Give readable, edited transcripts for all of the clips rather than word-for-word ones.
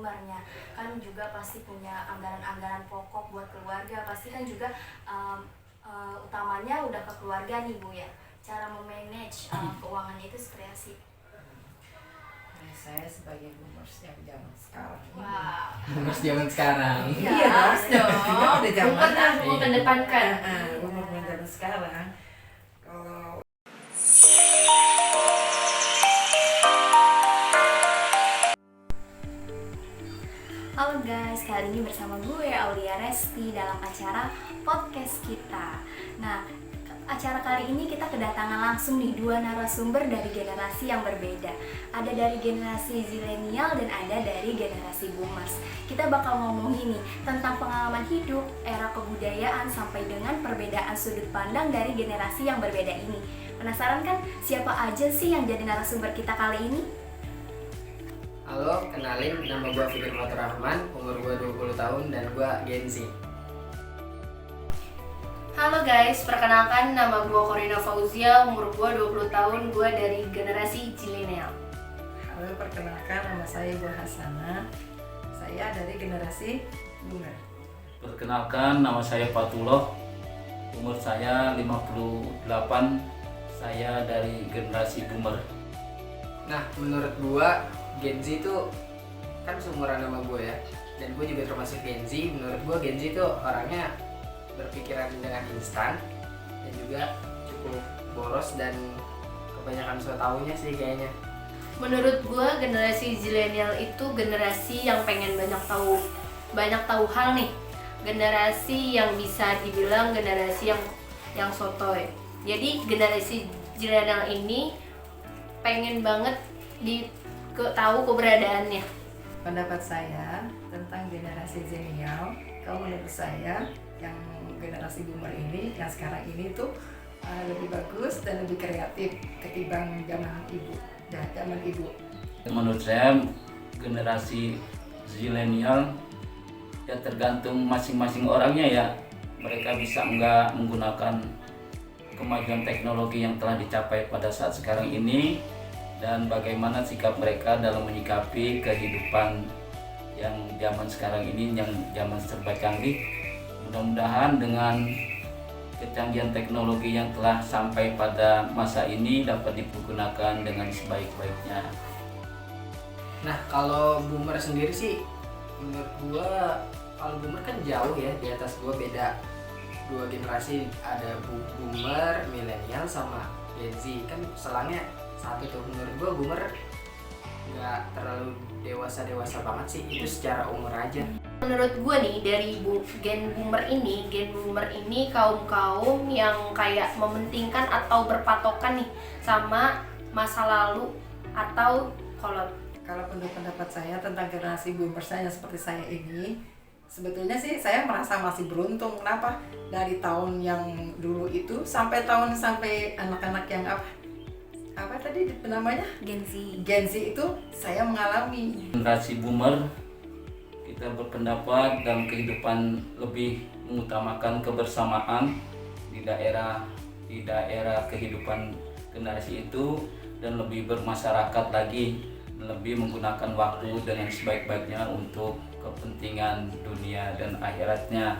boomernya kan juga pasti punya anggaran-anggaran pokok buat keluarga, pasti kan juga utamanya udah ke keluarga nih Bu ya. Cara memanage keuangan itu seperti apa sih? Saya sebagai boomers yang zaman sekarang. Wow. Boomers zaman sekarang. Iya, harus dong. Udah zaman mengedepankan. Boomers zaman sekarang. Kalau Halo guys, kali ini bersama gue Aulia Resti dalam acara podcast kita. Nah, acara kali ini kita kedatangan langsung nih dua narasumber dari generasi yang berbeda. Ada dari generasi zilenial dan ada dari generasi boomers. Kita bakal ngomongin nih tentang pengalaman hidup, era kebudayaan sampai dengan perbedaan sudut pandang dari generasi yang berbeda ini. Penasaran kan siapa aja sih yang jadi narasumber kita kali ini? Halo, kenalin, nama gue Fikri Fatur Rahman, umur gue 20 tahun dan gue Gen Z. Halo guys, perkenalkan nama gue Corina Fauzia, umur gue 20 tahun, gue dari generasi Zilenial. Halo, perkenalkan nama saya Ibu Hasana. Saya dari generasi boomer. Perkenalkan, nama saya Fatullah, umur saya 58, saya dari generasi boomer. Nah, menurut gue, Gen Z itu kan seumuran sama gue ya, dan gue juga termasuk Gen Z. Menurut gue Gen Z itu orangnya berpikiran dengan instan dan juga cukup boros dan kebanyakan so taunya sih kayaknya. Menurut gue generasi Zilenial itu generasi yang pengen banyak tahu hal nih. Generasi yang bisa dibilang generasi yang sotoy. Jadi generasi Zilenial ini pengen banget tahu keberadaannya. Pendapat saya tentang generasi zilenial, kalau menurut saya yang generasi boomer ini, yang sekarang ini tuh lebih bagus dan lebih kreatif ketimbang zaman ibu. Menurut saya generasi zilenial ya tergantung masing-masing orangnya ya. Mereka bisa nggak menggunakan kemajuan teknologi yang telah dicapai pada saat sekarang ini, dan bagaimana sikap mereka dalam menyikapi kehidupan yang zaman sekarang ini, yang zaman serba canggih. Mudah-mudahan dengan kecanggihan teknologi yang telah sampai pada masa ini dapat digunakan dengan sebaik-baiknya. Nah, kalau boomer sendiri sih, menurut gue, kalau boomer kan jauh ya, di atas gue beda dua generasi, ada boomer, milenial sama Gen Z. Kan selangnya satu tuh. Menurut gue boomer nggak terlalu dewasa banget sih, itu secara umur aja. Menurut gue nih dari gen boomer ini kaum yang kayak mementingkan atau berpatokan nih sama masa lalu atau Kalau menurut pendapat saya tentang generasi boomer saya seperti saya ini, sebetulnya sih saya merasa masih beruntung. Kenapa? Dari tahun yang dulu itu sampai anak-anak yang apa tadi namanya? Gen Z. Gen Z itu saya mengalami. Generasi boomer, kita berpendapat dalam kehidupan lebih mengutamakan kebersamaan di daerah kehidupan generasi itu, dan lebih bermasyarakat lagi, lebih menggunakan waktu dengan sebaik-baiknya untuk kepentingan dunia dan akhiratnya.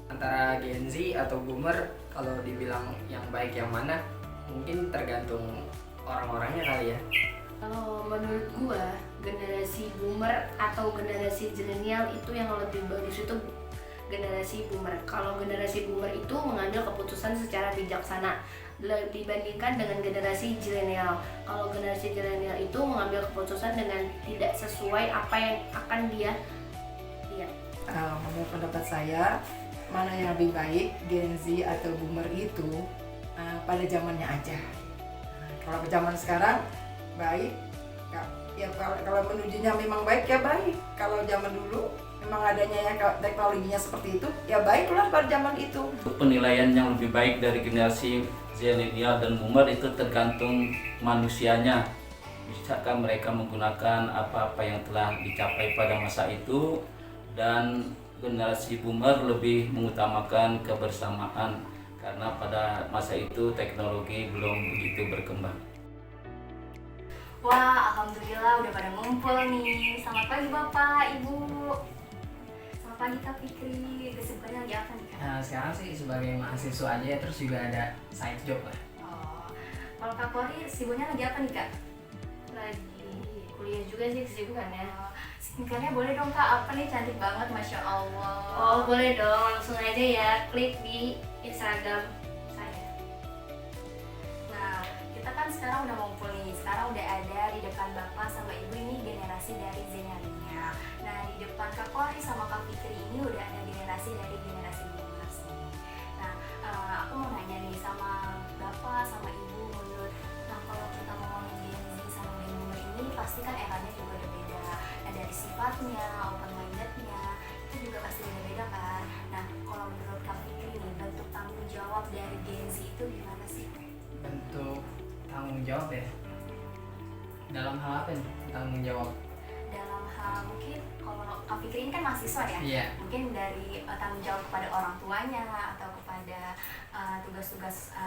Antara Gen Z atau boomer, kalau dibilang yang baik yang mana, mungkin tergantung orang-orangnya kali ya. Kalau menurut gue generasi boomer atau generasi zilenial itu yang lebih bagus itu generasi boomer. Kalau generasi boomer itu mengambil keputusan secara bijaksana dibandingkan dengan generasi zilenial. Kalau generasi zilenial itu mengambil keputusan dengan tidak sesuai apa yang akan dia lihat. Menurut pendapat saya, mana yang lebih baik, Gen Z atau boomer itu pada zamannya aja. Kalau zaman sekarang baik, ya kalau menujunya memang baik ya baik. Kalau zaman dulu memang adanya ya teknologinya seperti itu, ya baiklah pada zaman itu. Penilaian yang lebih baik dari generasi zilenial dan boomer itu tergantung manusianya. Bisakah mereka menggunakan apa-apa yang telah dicapai pada masa itu, dan generasi boomer lebih mengutamakan kebersamaan karena pada masa itu teknologi belum begitu berkembang. Wah, alhamdulillah udah pada ngumpul nih. Selamat pagi Bapak, Ibu. Selamat pagi Kak Fikri. Kesibukannya lagi apa nih Kak? Nah, sekarang sih sebagai mahasiswa aja, terus juga ada side job lah. Oh, kalau Kak Kori sibuknya lagi apa nih Kak? Lagi kuliah juga sih kesibukannya. Skincare-nya boleh dong Kak, apa nih cantik banget Masya Allah. Oh boleh dong, langsung aja ya klik di Instagram saya. Nah, kita kan sekarang udah ngumpul nih. Sekarang udah ada di depan Bapak sama Ibu ini generasi dari Zenyalia. Nah, di depan Kak Kori sama Kak Fikri ini udah ada generasi dari generasi boomers nih. Nah, aku mau nanya nih sama Bapak sama Ibu menurut, nah kalau kita ngomongin Gen Z sama Gen Boomer ini pasti kan eranya juga udah beda. Nah, dari sifatnya, open mindednya itu juga pasti beda-beda kan. Nah, kalau menurut Kak Fikri nih, bentuk tanggung jawab dari Gen Z itu gimana sih? Bentuk tanggung jawab ya. Dalam hal apa nih tanggung jawab? Dalam hal mungkin kalau Kak Fikri ini kan mahasiswa ya, Iya. mungkin dari tanggung jawab kepada orang tuanya atau kepada tugas-tugas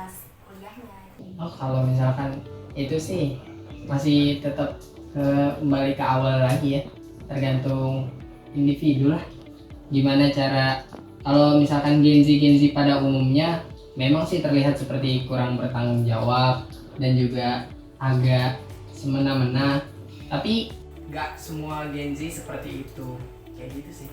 kuliahnya. Oh, kalau misalkan itu sih masih tetap kembali ke awal lagi ya, tergantung individu lah. Gimana cara, kalau misalkan Gen Z pada umumnya memang sih terlihat seperti kurang bertanggung jawab dan juga agak semena-mena, tapi Nggak semua Gen Z seperti itu. Kayak gitu sih.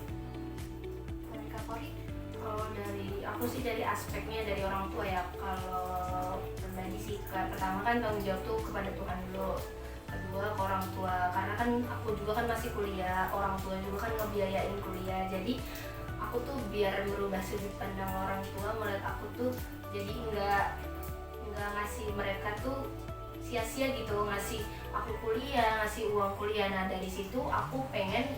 Dari Kak Kori? Kalau dari aku sih dari aspeknya dari orang tua ya. Kalau pribadi sih pertama kan tanggung jawab tuh kepada Tuhan dulu. Kedua ke orang tua, karena kan aku juga kan masih kuliah, orang tua juga kan ngebiayain kuliah. Jadi aku tuh biar merubah sudut pandang orang tua melihat aku tuh jadi nggak ngasih mereka tuh sia-sia gitu, ngasih aku kuliah, ngasih uang kuliah. Nah dari situ aku pengen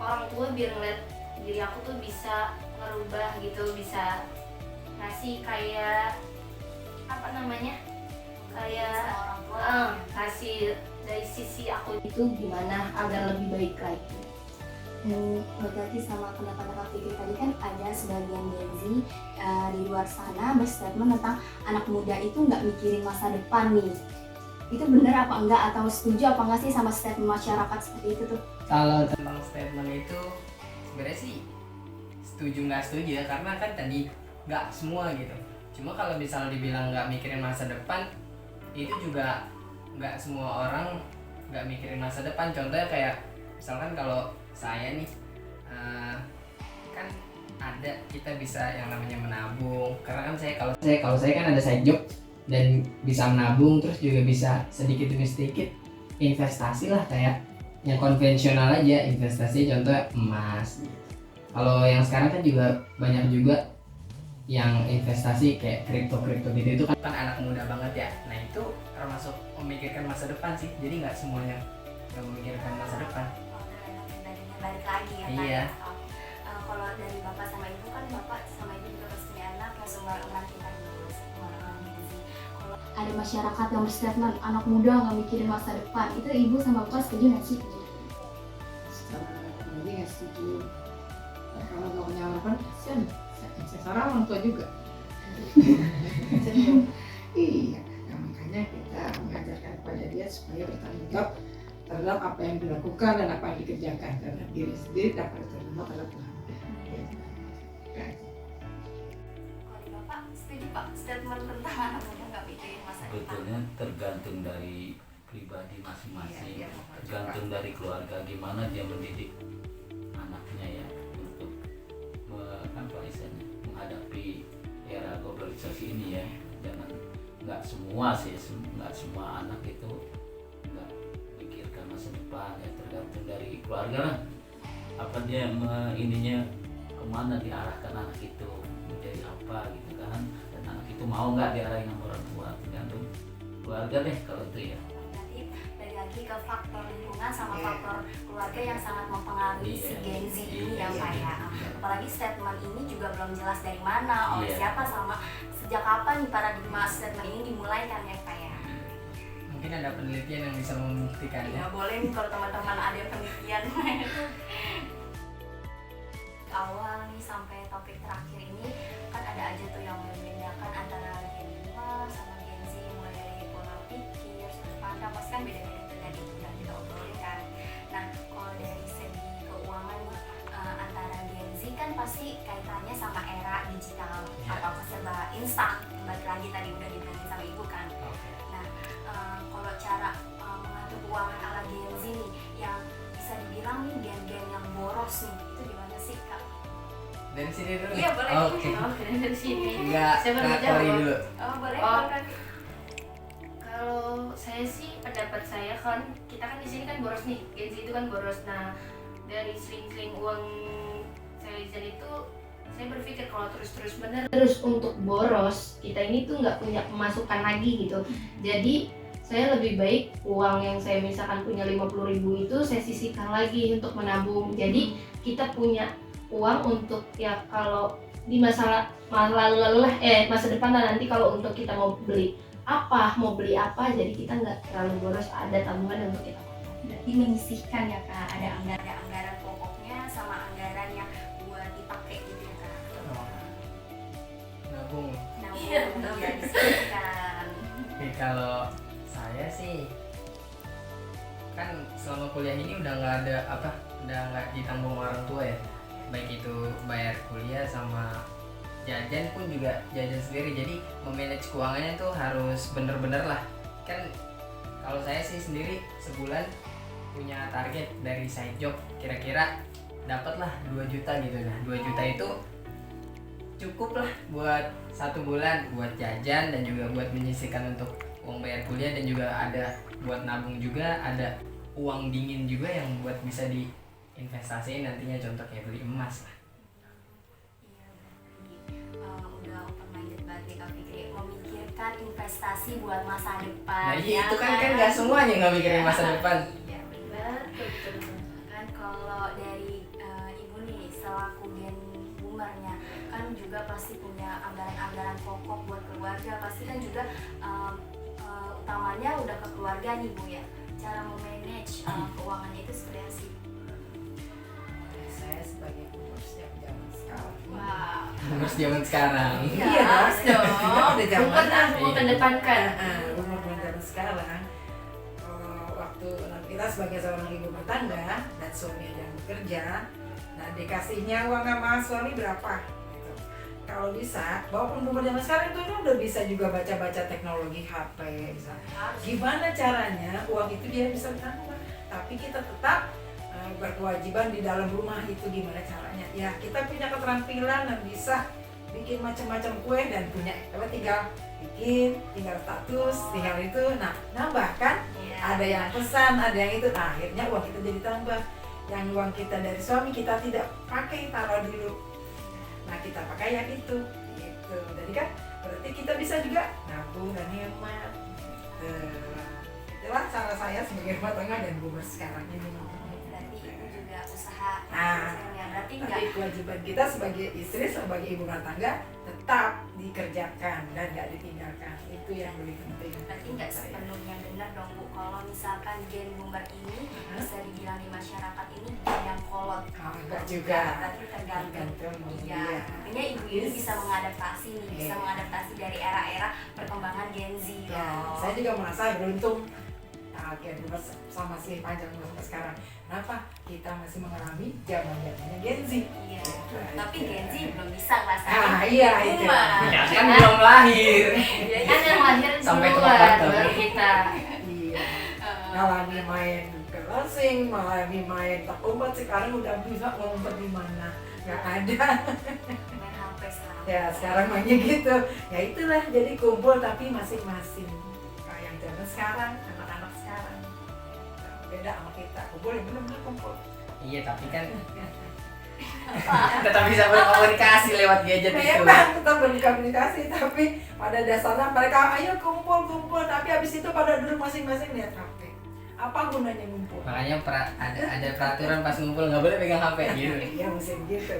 orang tua biar ngeliat diri aku tuh bisa ngerubah gitu, bisa ngasih kayak apa namanya, kayak Sama orang tua. ngasih dari sisi aku itu gimana agar lebih baik lagi. Dan berarti sama pendapat Kak Fikri tadi kan ada sebagian Gen Z di luar sana berstatement tentang anak muda itu nggak mikirin masa depan nih. Itu bener apa enggak, atau setuju apa enggak sih sama statement masyarakat seperti itu tuh? Kalau tentang statement itu sebenarnya sih setuju nggak setuju ya, karena kan tadi nggak semua gitu. Cuma kalau misalnya dibilang nggak mikirin masa depan, itu juga nggak semua orang nggak mikirin masa depan. Contohnya kayak misalkan kalau saya nih kan ada, kita bisa yang namanya menabung, karena kan kalau saya kan ada side job dan bisa menabung, terus juga bisa sedikit demi sedikit investasi lah, kayak yang konvensional aja investasi, contohnya emas gitu. Kalau yang sekarang kan juga banyak juga yang investasi kayak kripto gitu itu kan anak muda banget ya. Nah itu termasuk memikirkan masa depan sih, jadi nggak semuanya nggak memikirkan masa depan. Balik lagi ya Kak. Iya. Kalau dari Bapak sama Ibu kan Bapak sama Ibu juga pasti anak yang seumuran kita dulu, seumuran Gen Z. Kalau ada masyarakat yang berstatement anak muda nggak mikirin masa depan, itu Ibu sama Bapak setuju nggak sih? Secara pribadi nggak setuju. Nah, kalau nggak punya harapan, kasihan. Sekarang orang tua juga. Iya, nah, makanya kita mengajarkan kepada dia supaya bertanggung jawab terhadap apa yang dilakukan dan apa yang dikerjakan, terhadap diri sendiri dapat terhadap terhadap Tuhan. Kalau di Bapak setuju Pak statement tentang anak muda nggak mikirin masa depan? Sebetulnya tergantung dari pribadi masing-masing, Iya, tergantung dari keluarga gimana dia mendidik anaknya ya untuk apa istilahnya menghadapi era globalisasi ini ya. Jangan, nggak semua sih, nggak semua anak itu nggak pikirkan masa depan ya, tergantung dari keluarga lah. Apa dia ininya kemana diarahkan anak itu, menjadi apa gitu kan, dan anak itu mau nggak diarahin sama orang tua, tergantung keluarga deh kalau itu ya. Berarti balik lagi ke faktor lingkungan sama faktor keluarga yang sangat mempengaruhi si Gen Z ini ya Pak ya. Apalagi statement ini juga belum jelas dari mana, oleh siapa, sama sejak kapan nih paradigma statement ini dimulai kan ya Pak ya. Mungkin ada penelitian yang bisa membuktikannya. Ya boleh nih kalau teman-teman ada penelitian. Awal nih sampai topik terakhir ini kan ada aja tuh yang membedakan antara Gen 2 sama Gen Z, mulai dari pola pikir, sudut pandang pasti kan beda pasti kaitannya sama era digital atau serba instan. Balik lagi tadi udah dibilangin sama ibu kan. Nah, kalau cara mengatur keuangan ala Gen Z nih, yang bisa dibilang nih gen-gen yang boros nih, itu gimana sih kak? Dari sini dulu. Iya boleh. Oke. Oke, dari sini. Enggak, Siapa Kak yang Kori jawab? dulu. Oh boleh. Oh. Kak. Kalau saya sih, pendapat saya kan kita kan di sini kan boros nih, Gen Z itu kan boros. Nah, dari seling-seling uang saya jajan itu, saya berpikir kalau terus menerus untuk boros, kita ini tuh nggak punya pemasukan lagi gitu. Jadi saya lebih baik uang yang saya misalkan punya 50.000 itu saya sisihkan lagi untuk menabung. Jadi kita punya uang untuk ya kalau di masa lalu lah, masa depan lah nanti kalau untuk kita mau beli apa, jadi kita nggak terlalu boros, ada tabungan untuk kita. Berarti menyisihkan ya kak, ada anggaran pokoknya sama anggaran yang buat dipakai gitu ya kak. Nabung. Nah, Iya, ya disisihkan. Oke, kalau saya sih kan selama kuliah ini udah nggak ditanggung orang tua ya, baik itu bayar kuliah sama jajan pun juga jajan sendiri. Jadi memanage keuangannya tuh harus bener-bener lah. Kan kalau saya sih sendiri sebulan punya target dari side job, kira-kira dapatlah 2 juta gitu. Nah 2 juta itu cukup lah buat 1 bulan buat jajan dan juga buat menyisihkan untuk uang bayar kuliah, dan juga ada buat nabung juga, ada uang dingin juga yang buat bisa diinvestasiin nantinya, contoh kayak beli emas lah. Iya berarti udah open minded banget Kak Fikri, memikirkan investasi buat masa depan. Nah iya, itu kan nggak semuanya nggak mikirin masa depan. Iya benar. Kan kalau dari ibu nih selaku gen boomernya kan juga pasti punya anggaran-anggaran pokok buat keluarga, pasti kan juga utamanya udah ke keluarga nih bu ya. Cara memanage keuangannya itu seperti apa sih? Saya sebagai pengurus yang zaman sekarang. Wah. Terus zaman sekarang. Iya harus dong. Udah zaman Mau kedepankan. umur zaman sekarang. Waktu kita sebagai seorang ibu rumah tangga dan suami yang bekerja, nah dikasihnya uang sama suami berapa? Gitu. Kalau bisa, walaupun umur zaman sekarang itu udah bisa juga baca-baca teknologi HP, bisa. Gimana caranya uang itu dia bisa ditambah, tapi kita tetap berkewajiban di dalam rumah. Itu gimana caranya? Ya kita punya keterampilan dan bisa bikin macam-macam kue dan punya, tinggal bikin, tinggal status, tinggal itu, nah nambah kan? Ada yang pesan, ada yang itu, nah, akhirnya uang kita jadi tambah. Yang uang kita dari suami kita tidak pakai, taruh dulu. Nah kita pakai yang itu, gitu. Jadi kan berarti kita bisa juga nabung dan hemat. Itulah cara saya sebagai rumah tangga dan boomer sekarang ini. Berarti ibu juga usaha. Nah, Ya, berarti enggak tapi kewajiban kita sebagai istri, sebagai ibu rumah tangga tetap dikerjakan dan nggak ditinggalkan. Itu yang lebih penting. berarti nggak sepenuhnya benar dong bu kalau misalkan gen boomer ini bisa dibilang di masyarakat ini gen yang kolot. Enggak juga. Berarti tergantung. Iya. Iya. Artinya ibu ini bisa mengadaptasi nih, bisa Iya. mengadaptasi dari era-era perkembangan Gen Z. Ya, saya juga merasa beruntung. Gen boomer sama sih panjang sampai sekarang. Kenapa? Kita masih mengalami zaman-zamannya Gen Z. Iya. Gitu. Tapi Gen Z belum bisa ngerasain. Ah iya itu. Boomer. Ya kan belum lahir. Iya, Kan yang lahir Sampai ke duluan, tempat baru kita. Iya. Ngalami main crossing, ngalami main tak umpet, sekarang udah bisa ngumpet di mana? Nggak ada. Main HP sekarang. Ya sekarang mainnya gitu. Ya itulah jadi kumpul tapi masing-masing. Kayak yang zaman sekarang, anak-anak sekarang. Beda sama kita. Kumpul yang benar-benar kumpul. Iya, tapi kan tetap bisa berkomunikasi lewat gadget itu. Memang tetap berkomunikasi, tapi pada dasarnya mereka ayo kumpul, tapi habis itu pada duduk masing-masing lihat HP. Apa gunanya ngumpul? Makanya ada peraturan pas ngumpul nggak boleh pegang HP gitu. Iya mesti gitu.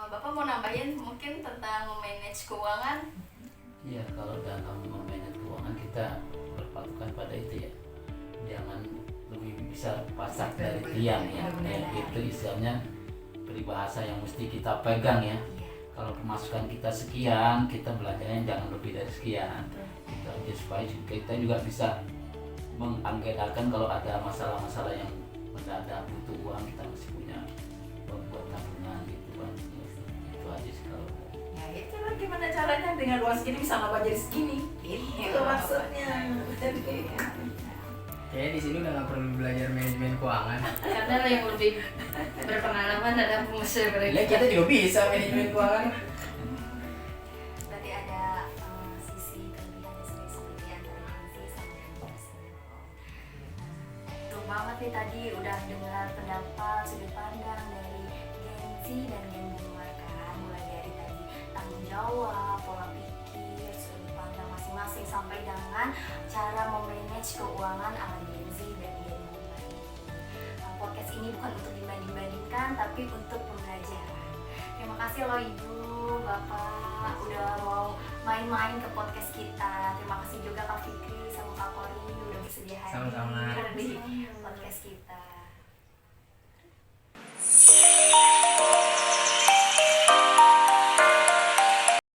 Bapak mau nambahin mungkin tentang manage keuangan? Iya, kalau dalam memanage keuangan kita berpatokan pada itu ya, jangan lebih bisa pasak dari tiang ya. Itu istilahnya peribahasa yang mesti kita pegang ya. Kalau pemasukan kita sekian, kita belanjanya jangan lebih dari sekian. Itu aja supaya kita juga bisa menganggarkan kalau ada masalah-masalah yang mendadak butuh uang kita masih punya buat tabungan gitu kan. Itu aja sih kalau Ya itu lah gimana caranya dengan uang segini bisa ngapa jadi segini. Itu maksudnya. Kayaknya di sini udah nggak perlu belajar manajemen keuangan. Karena yang lebih berpengalaman adalah pengusaha Ya mereka. kita juga bisa manajemen keuangan. Berarti ada sisi kelebihan dan seperti antara Gen Z sama generasi milenial. Seru banget nih tadi udah dengar pendapat sudut pandang dari Gen Z dan Gen Boomer kan, mulai dari tadi tanggung jawab, pola pikir, sudut pandang masing-masing sampai dengan cara memanage keuangan ala Gen Z dan Gen Boomer ini. Podcast ini bukan untuk dibanding-bandingkan tapi untuk pembelajaran. Terima kasih loh Ibu, Bapak udah mau main-main ke podcast kita. Terima kasih juga Kak Fikri sama Kak Kori udah bersedia hadir Sama-sama. di podcast kita.